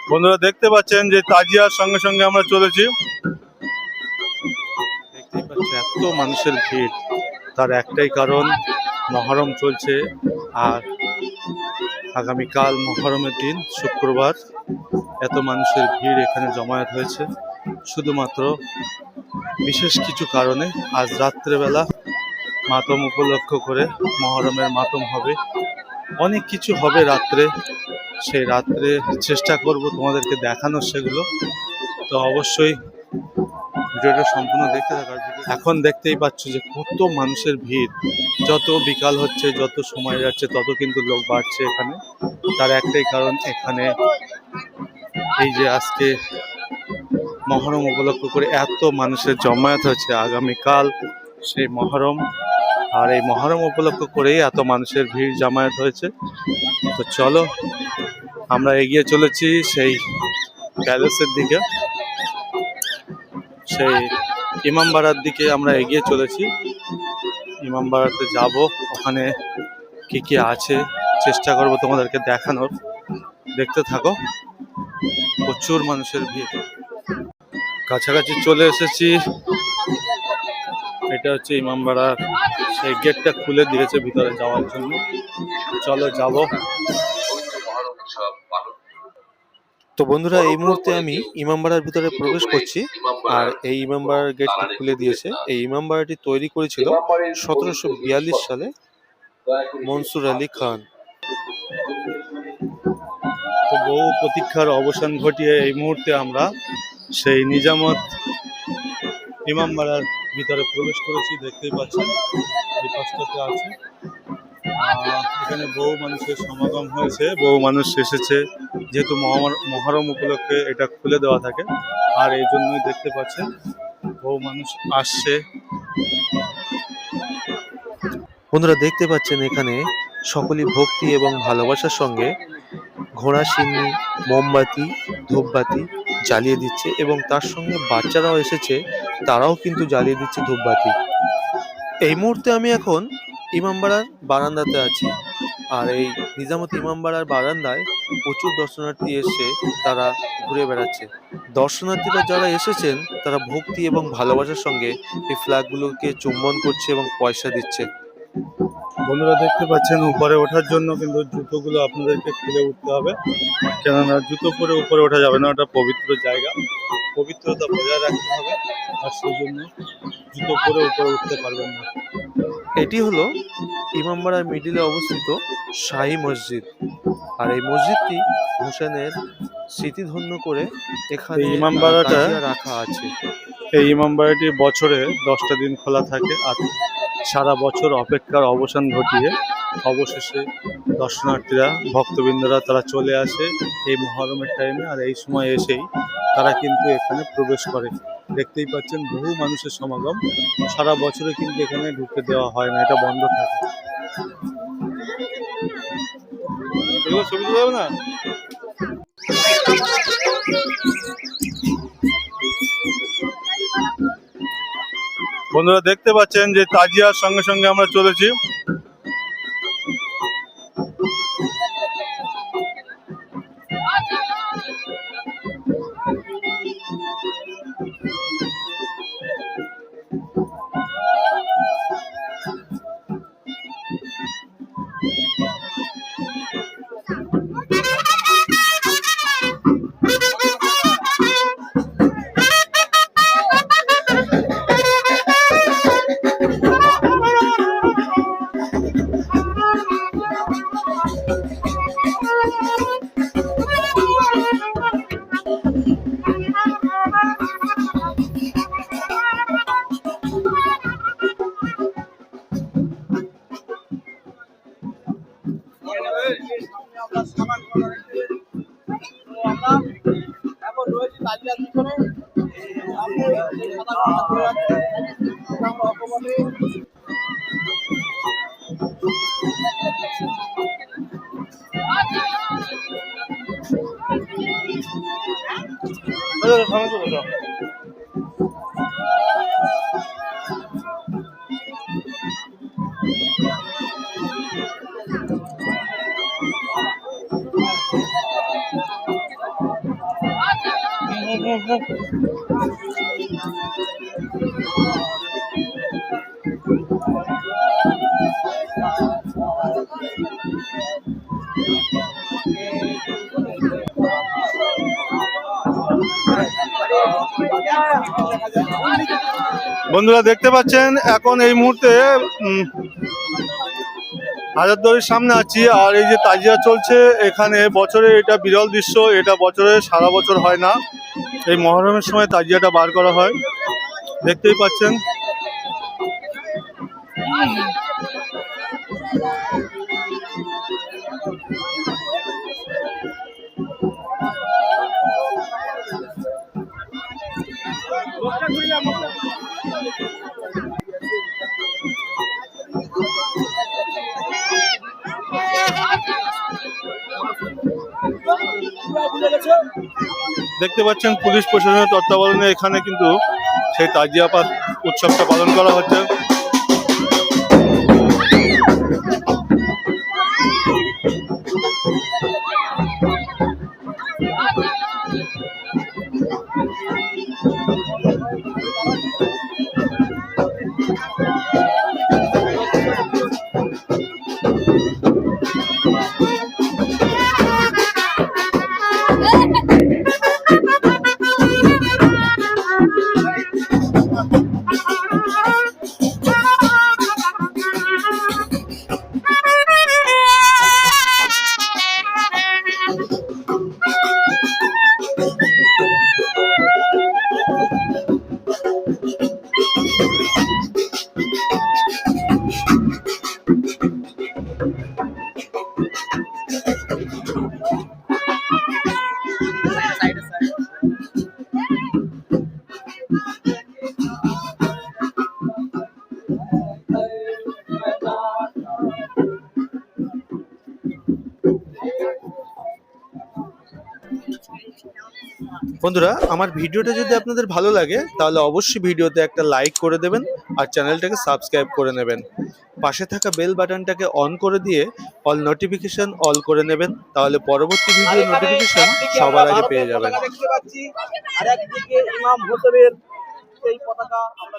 বন্ধুরা দেখতে পাচ্ছেন যে তাজিয়ার সঙ্গে সঙ্গে আমরা চলেছি। দেখতেই পাচ্ছেন এত মানুষের ভিড়, তার একটাই কারণ মহরম চলছে। আর আগামীকাল মহরমের দিন শুক্রবার, এত মানুষের ভিড় এখানে জমায়েত হয়েছে শুধুমাত্র বিশেষ কিছু কারণে। আজ রাত্রেবেলা মাতম উপলক্ষ করে মহরমের মাতম হবে, অনেক কিছু হবে রাত্রে। সেই রাত্রে চেষ্টা করব তোমাদেরকে দেখানোর সেগুলো। তো অবশ্যই ভিডিওটা সম্পূর্ণ দেখতে থাকার। এখন দেখতেই পাচ্ছ যে কত মানুষের ভিড়। যত বিকাল হচ্ছে, যত সময় যাচ্ছে, তত কিন্তু লোক বাড়ছে এখানে। তার একটাই কারণ, এখানে এই যে আজকে মহরম উপলক্ষ করে এত মানুষের জমায়েত হচ্ছে। আগামীকাল সেই মহরম, আর এই মহরম উপলক্ষ করেই এত মানুষের ভিড় জমায়েত হয়েছে। তো চলো আমরা এগিয়ে চলেছি সেই প্যালেসের দিকে, সেই ইমামবাড়ার দিকে আমরা এগিয়ে চলেছি। ইমামবাড়াতে যাব, ওখানে কি কি আছে চেষ্টা করব তোমাদেরকে দেখানোর। দেখতে থাকো, প্রচুর মানুষের ভিড়। কাছাকাছি চলে এসেছি। এটা হচ্ছে ইমামবাড়ার সেই গেটটা খুলে দিয়েছে ভিতরে যাওয়ার জন্য। চলো যাব। তো বন্ধুরা, এই মুহূর্তে আমি ইমামবাড়ার ভিতরে প্রবেশ করছি। আর এই ইমামবাড়ার গেটটি খুলে দিয়েছে। এই ইমামবাড়াটি তৈরি করেছিল 1742 সালে মনসুর আলী খান। তো বহু প্রতীক্ষার অবসান ঘটিয়ে এই মুহূর্তে আমরা সেই নিজামত ইমামবাড়ার ভিতরে প্রবেশ করেছি। দেখতেই পাচ্ছেন এই পাশটাতে আছে। এখানে বহু মানুষের সমাগম হয়েছে, বহু মানুষ এসেছে। যেহেতু মহরম উপলক্ষে এটা খুলে দেওয়া থাকে, আর এই জন্যই দেখতে পাচ্ছেন বহু মানুষ আসছে। বন্ধুরা দেখতে পাচ্ছেন এখানে সকলেই ভক্তি এবং ভালোবাসার সঙ্গে ঘোড়া সিন্নি, মোমবাতি, ধূপবাতি জ্বালিয়ে দিচ্ছে, এবং তার সঙ্গে বাচ্চারাও এসেছে, তারাও কিন্তু জ্বালিয়ে দিচ্ছে ধূপবাতি। এই মুহূর্তে আমি এখন ইমামবাড়ার বারান্দাতে আছি। আর এই নিজামত ইমামবাড়ার বারান্দায় প্রচুর দর্শনার্থী এসে তারা ঘুরে বেড়াচ্ছে। দর্শনার্থীরা যারা এসেছেন তারা ভক্তি এবং ভালোবাসার সঙ্গে এই ফ্ল্যাগগুলোকে চুম্বন করছে এবং পয়সা দিচ্ছে। বন্ধুরা দেখতে পাচ্ছেন উপরে ওঠার জন্য কিন্তু জুতোগুলো আপনাদেরকে খুলে উঠতে হবে, কেননা জুতো পরে উপরে ওঠা যাবে না। ওটা পবিত্র জায়গা, পবিত্রতা বজায় রাখতে হবে, আর সেই জন্য জুতো পরে উপরে উঠতে পারবেন না। এটি হলো ইমামবাড়ার মিডিলে অবস্থিত শাহী মসজিদ। আর এই মসজিদটি হোসেনের স্মৃতিধন্য করে এখানে ইমামবাড়াটা রাখা আছে। এই ইমামবাড়াটি বছরে 10টা দিন খোলা থাকে। আর সারা বছর অপেক্ষার অবসান ঘটিয়ে অবশেষে দর্শনার্থীরা, ভক্তবৃন্দরা তারা চলে আসে এই মহরমের টাইমে। আর এই সময় এসেই তারা কিন্তু এখানে প্রবেশ করে। দেখতেই পাচ্ছেন বহু মানুষের সমাগম। সারা বছরে কিন্তু এখানে ঢুকতে দেওয়া হয় না, এটা বন্ধ থাকে। এগুলো ছবি তুলে যাবে না? বন্ধুরা দেখতে পাচ্ছেন যে তাজিয়ার সঙ্গে সঙ্গে আমরা চলেছি। বন্ধুরা দেখতে পাচ্ছেন এখন এই মুহূর্তে হাজারদুয়ারির সামনে আছি, আর এই যে তাজিয়া চলছে এখানে বছরে, এটা বিরল দৃশ্য, এটা বছরে সারা বছর হয় না, এই মহরমের সময় তাজিয়াটা বার করা হয়, দেখতেই পাচ্ছেন। দেখতে পাচ্ছেন পুলিশ প্রশাসনের তত্ত্বাবধানে এখানে কিন্তু সেই তাজিয়া উৎসবটা পালন করা হচ্ছে। বন্ধুরা, আমার ভিডিওটা যদি আপনাদের ভালো লাগে তাহলে অবশ্যই ভিডিওতে একটা লাইক করে দেবেন আর চ্যানেলটাকে সাবস্ক্রাইব করে নেবেন। পাশে থাকা বেল বাটনটাকে অন করে দিয়ে অল নোটিফিকেশন অল করে নেবেন, তাহলে পরবর্তী ভিডিও নোটিফিকেশন সবার আগে পেয়ে যাবেন। দেখতে পাচ্ছি আর একদিকে ইমাম হোসেনের এই পতাকা আমরা